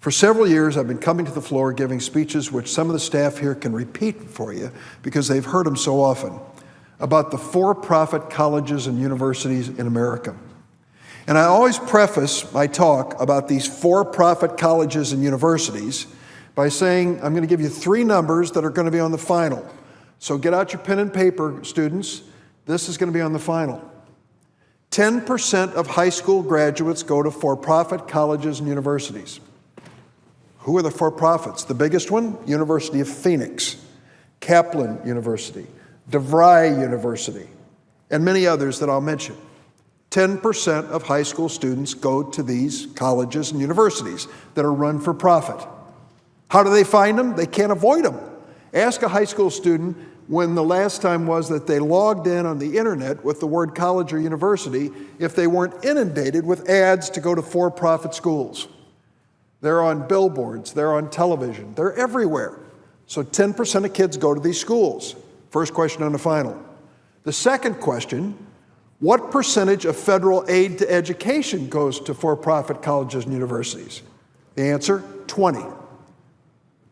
For several years, I've been coming to the floor giving speeches which some of the staff here can repeat for you because they've heard them so often, about the for-profit colleges and universities in America. And I always preface my talk about these for-profit colleges and universities by saying I'm going to give you three numbers that are going to be on the final. So get out your pen and paper, students. This is going to be on the final. 10% of high school graduates go to for-profit colleges and universities. Who are the for-profits? The biggest one, University of Phoenix, Kaplan University, DeVry University, and many others that I'll mention. 10% of high school students go to these colleges and universities that are run for profit. How do they find them? They can't avoid them. Ask a high school student when the last time was that they logged in on the internet with the word college or university if they weren't inundated with ads to go to for-profit schools. They're on billboards, they're on television, they're everywhere. So 10% of kids go to these schools. First question on the final. The second question, what percentage of federal aid to education goes to for-profit colleges and universities? The answer, 20.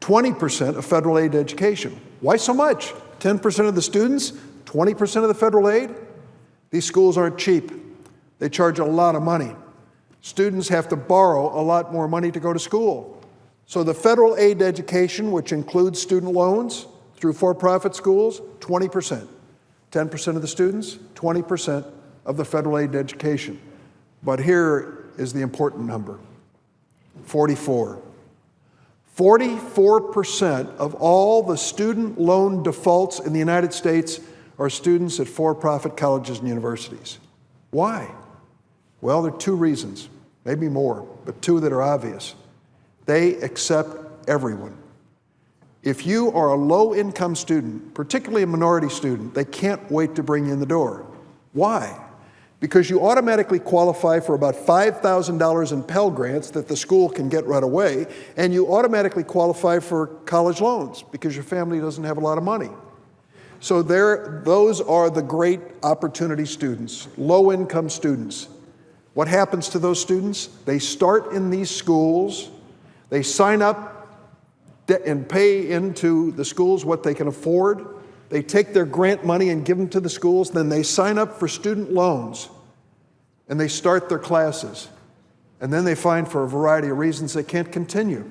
20% of federal aid to education. Why so much? 10% of the students, 20% of the federal aid? These schools aren't cheap. They charge a lot of money. Students have to borrow a lot more money to go to school. So the federal aid to education, which includes student loans through for-profit schools, 20%. 10% of the students, 20% of the federal aid to education. But here is the important number, 44. 44% of all the student loan defaults in the United States are students at for-profit colleges and universities. Why? Well, there are two reasons, maybe more, but two that are obvious. They accept everyone. If you are a low-income student, particularly a minority student, they can't wait to bring you in the door. Why? Because you automatically qualify for about $5,000 in Pell Grants that the school can get right away, and you automatically qualify for college loans because your family doesn't have a lot of money. So those are the great opportunity students, low-income students. What happens to those students? They start in these schools, they sign up and pay into the schools what they can afford. They take their grant money and give them to the schools, then they sign up for student loans and they start their classes. And then they find for a variety of reasons they can't continue.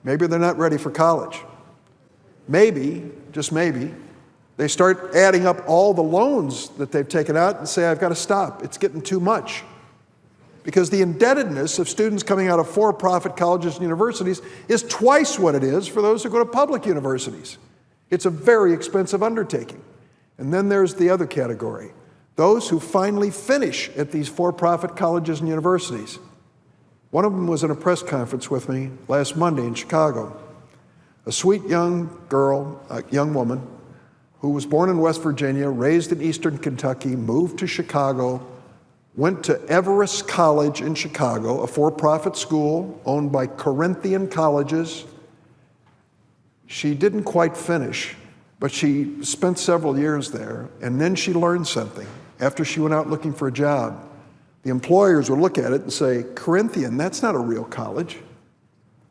Maybe they're not ready for college. Maybe, just maybe, they start adding up all the loans that they've taken out and say, I've got to stop, it's getting too much. Because the indebtedness of students coming out of for-profit colleges and universities is twice what it is for those who go to public universities. It's a very expensive undertaking. And then there's the other category, those who finally finish at these for-profit colleges and universities. One of them was in a press conference with me last Monday in Chicago. A sweet young girl, a young woman, who was born in West Virginia, raised in Eastern Kentucky, moved to Chicago, went to Everest College in Chicago, a for-profit school owned by Corinthian Colleges. She didn't quite finish, but she spent several years there, and then she learned something. After she went out looking for a job, the employers would look at it and say, Corinthian, that's not a real college.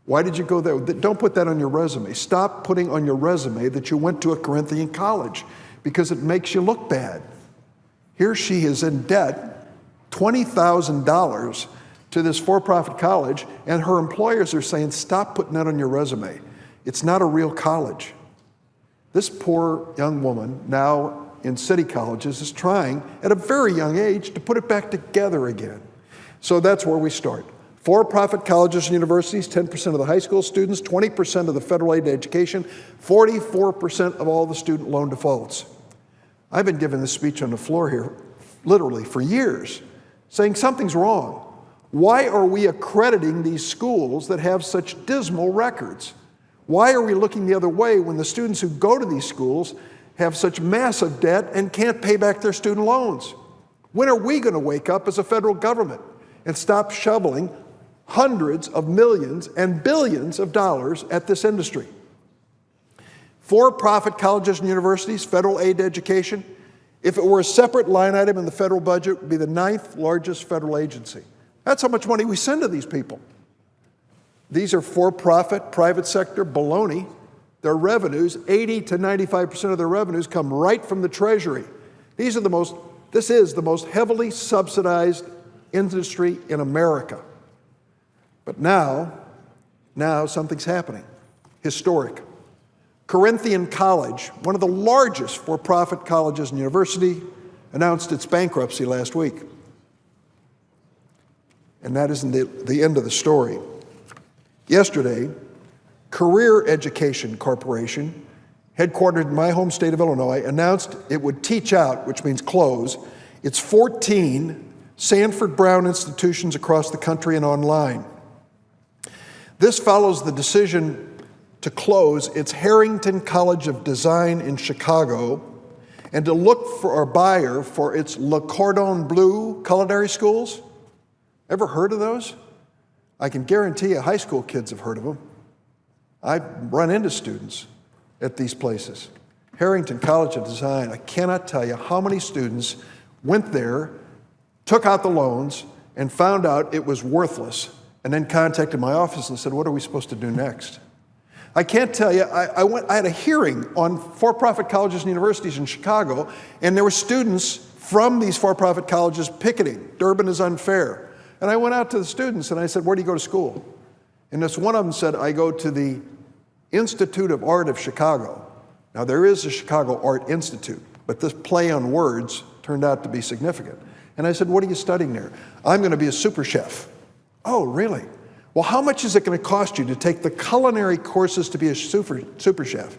Why did you go there? Don't put that on your resume. Stop putting on your resume that you went to a Corinthian college because it makes you look bad. Here she is in debt, $20,000 to this for-profit college, and her employers are saying, stop putting that on your resume. It's not a real college. This poor young woman, now in city colleges, is trying at a very young age to put it back together again. So that's where we start. For-profit colleges and universities, 10% of the high school students, 20% of the federal aid to education, 44% of all the student loan defaults. I've been giving this speech on the floor here literally for years, saying something's wrong. Why are we accrediting these schools that have such dismal records? Why are we looking the other way when the students who go to these schools have such massive debt and can't pay back their student loans? When are we going to wake up as a federal government and stop shoveling hundreds of millions and billions of dollars at this industry? For-profit colleges and universities, federal aid to education, if it were a separate line item in the federal budget, it would be the 9th largest federal agency. That's how much money we send to these people. These are for-profit, private sector baloney. Their revenues, 80 to 95% of their revenues come right from the Treasury. This is the most heavily subsidized industry in America. But now something's happening, historic. Corinthian College, one of the largest for-profit colleges and university, announced its bankruptcy last week. And that isn't the end of the story. Yesterday, Career Education Corporation, headquartered in my home state of Illinois, announced it would teach out, which means close, its 14 Sanford Brown institutions across the country and online. This follows the decision to close its Harrington College of Design in Chicago and to look for a buyer for its Le Cordon Bleu culinary schools. Ever heard of those? I can guarantee you high school kids have heard of them. I've run into students at these places. Harrington College of Design, I cannot tell you how many students went there, took out the loans, and found out it was worthless, and then contacted my office and said, what are we supposed to do next? I can't tell you, I had a hearing on for-profit colleges and universities in Chicago, and there were students from these for-profit colleges picketing, Durbin is unfair. And I went out to the students and I said, where do you go to school? And this one of them said, I go to the Institute of Art of Chicago. Now there is a Chicago Art Institute, but this play on words turned out to be significant. And I said, what are you studying there? I'm going to be a super chef. Oh, really? Well, how much is it going to cost you to take the culinary courses to be a super chef?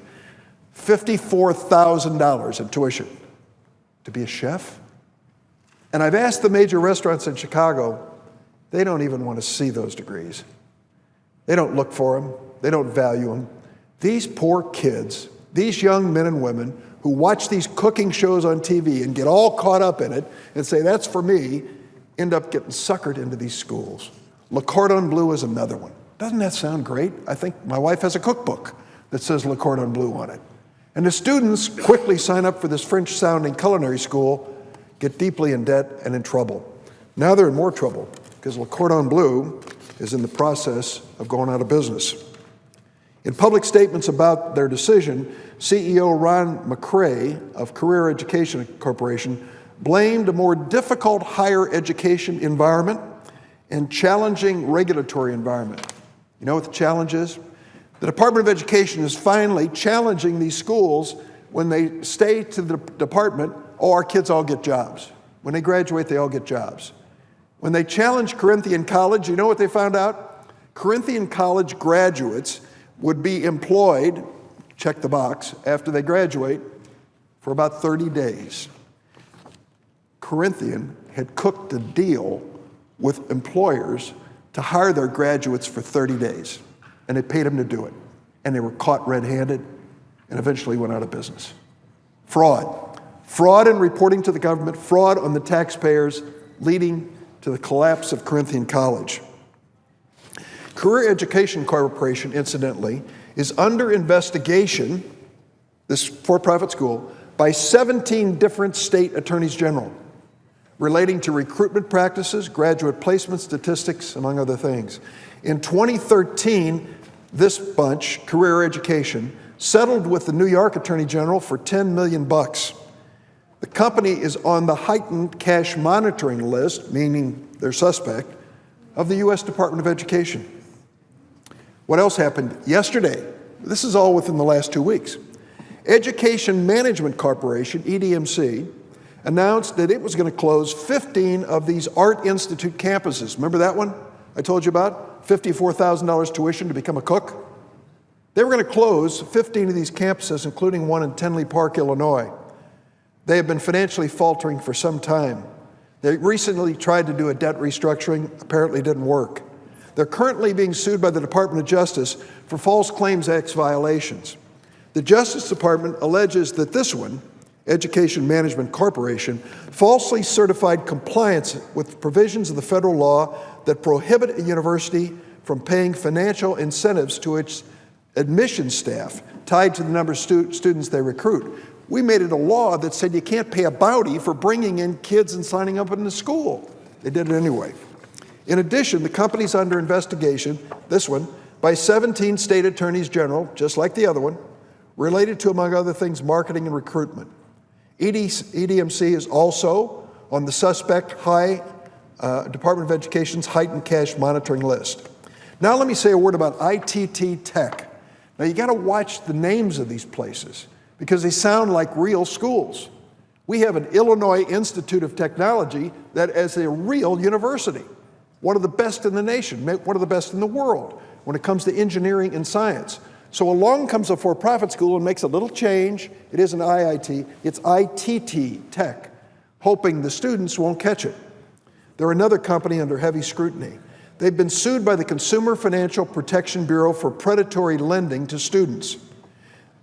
$54,000 in tuition. To be a chef? And I've asked the major restaurants in Chicago, they don't even want to see those degrees. They don't look for them. They don't value them. These poor kids, these young men and women who watch these cooking shows on TV and get all caught up in it and say, that's for me, end up getting suckered into these schools. Le Cordon Bleu is another one. Doesn't that sound great? I think my wife has a cookbook that says Le Cordon Bleu on it. And the students quickly sign up for this French-sounding culinary school, get deeply in debt and in trouble. Now they're in more trouble because Le Cordon Bleu is in the process of going out of business. In public statements about their decision, CEO Ron McCray of Career Education Corporation blamed a more difficult higher education environment and challenging regulatory environment. You know what the challenge is? The Department of Education is finally challenging these schools when they say to the department, oh, our kids all get jobs. When they graduate, they all get jobs. When they challenged Corinthian College, you know what they found out? Corinthian College graduates would be employed, check the box, after they graduate for about 30 days. Corinthian had cooked a deal with employers to hire their graduates for 30 days, and they paid them to do it. And they were caught red-handed and eventually went out of business. Fraud. Fraud in reporting to the government, fraud on the taxpayers, leading to the collapse of Corinthian College. Career Education Corporation, incidentally, is under investigation, this for-profit school, by 17 different state attorneys general relating to recruitment practices, graduate placement statistics, among other things. In 2013, this bunch, Career Education, settled with the New York Attorney General for $10 million. The company is on the heightened cash monitoring list, meaning they're suspect, of the U.S. Department of Education. What else happened yesterday? This is all within the last 2 weeks. Education Management Corporation, EDMC, announced that it was going to close 15 of these Art Institute campuses. Remember that one I told you about? $54,000 tuition to become a cook? They were going to close 15 of these campuses, including one in Tinley Park, Illinois. They have been financially faltering for some time. They recently tried to do a debt restructuring, apparently didn't work. They're currently being sued by the Department of Justice for False Claims Act violations. The Justice Department alleges that this one, Education Management Corporation, falsely certified compliance with provisions of the federal law that prohibit a university from paying financial incentives to its admission staff tied to the number of students they recruit. We made it a law that said you can't pay a bounty for bringing in kids and signing up in the school. They did it anyway. In addition, the company's under investigation, this one, by 17 state attorneys general, just like the other one, related to, among other things, marketing and recruitment. EDMC is also on the suspect Department of Education's heightened cash monitoring list. Now let me say a word about ITT Tech. Now you got to watch the names of these places because they sound like real schools. We have an Illinois Institute of Technology that is a real university, one of the best in the nation, one of the best in the world when it comes to engineering and science. So along comes a for-profit school and makes a little change. It isn't IIT, it's ITT Tech, hoping the students won't catch it. They're another company under heavy scrutiny. They've been sued by the Consumer Financial Protection Bureau for predatory lending to students.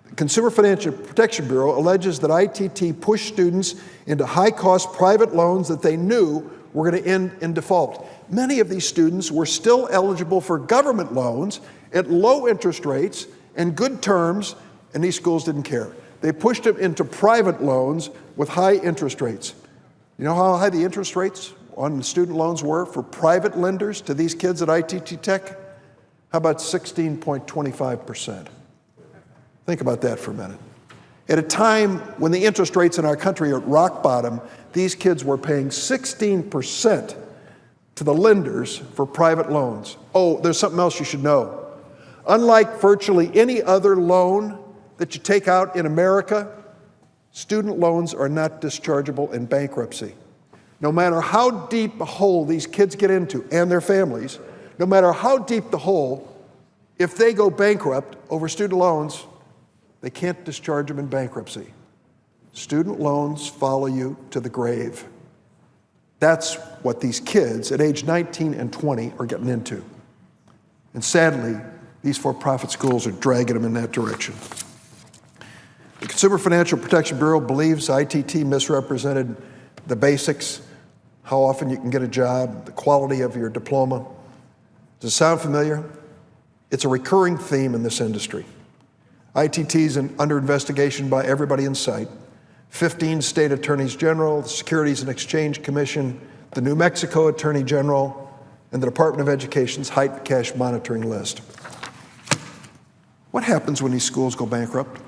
The Consumer Financial Protection Bureau alleges that ITT pushed students into high-cost private loans that they knew were going to end in default. Many of these students were still eligible for government loans at low interest rates and good terms, and these schools didn't care. They pushed them into private loans with high interest rates. You know how high the interest rates on the student loans were for private lenders to these kids at ITT Tech? How about 16.25%? Think about that for a minute. At a time when the interest rates in our country are at rock bottom, these kids were paying 16% to the lenders for private loans. Oh, there's something else you should know. Unlike virtually any other loan that you take out in America, student loans are not dischargeable in bankruptcy. No matter how deep a hole these kids get into, and their families, no matter how deep the hole, if they go bankrupt over student loans, they can't discharge them in bankruptcy. Student loans follow you to the grave. That's what these kids at age 19 and 20 are getting into. And sadly, these for-profit schools are dragging them in that direction. The Consumer Financial Protection Bureau believes ITT misrepresented the basics, how often you can get a job, the quality of your diploma. Does it sound familiar? It's a recurring theme in this industry. ITT is under investigation by everybody in sight. 15 state attorneys general, the Securities and Exchange Commission, the New Mexico Attorney General, and the Department of Education's heightened cash monitoring list. What happens when these schools go bankrupt?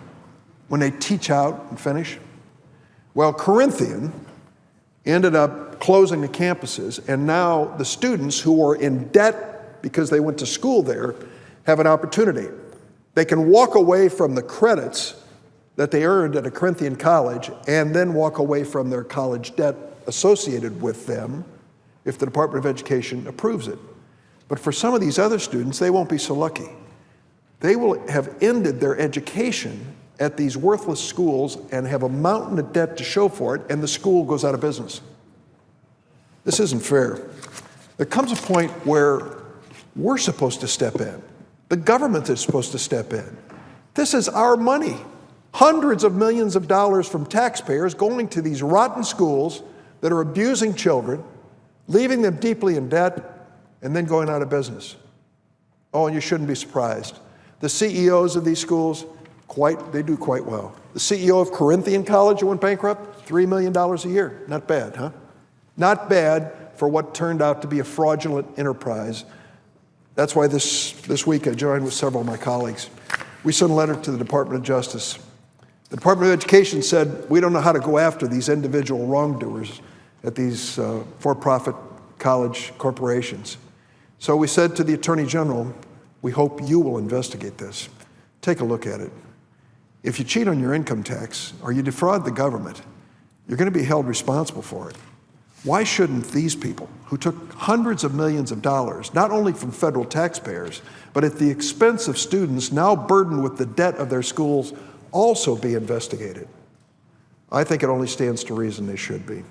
When they teach out and finish? Well, Corinthian ended up closing the campuses, and now the students who are in debt because they went to school there have an opportunity. They can walk away from the credits that they earned at a Corinthian college and then walk away from their college debt associated with them if the Department of Education approves it. But for some of these other students, they won't be so lucky. They will have ended their education at these worthless schools and have a mountain of debt to show for it, and the school goes out of business. This isn't fair. There comes a point where we're supposed to step in. The government is supposed to step in. This is our money. Hundreds of millions of dollars from taxpayers going to these rotten schools that are abusing children, leaving them deeply in debt, and then going out of business. Oh, and you shouldn't be surprised. The CEOs of these schools, they do quite well. The CEO of Corinthian College who went bankrupt, $3 million a year. Not bad, huh? Not bad for what turned out to be a fraudulent enterprise. That's why this week I joined with several of my colleagues. We sent a letter to the Department of Justice. The Department of Education said, we don't know how to go after these individual wrongdoers at these for-profit college corporations. So we said to the Attorney General, we hope you will investigate this. Take a look at it. If you cheat on your income tax or you defraud the government, you're going to be held responsible for it. Why shouldn't these people, who took hundreds of millions of dollars, not only from federal taxpayers, but at the expense of students now burdened with the debt of their schools, also be investigated? I think it only stands to reason they should be.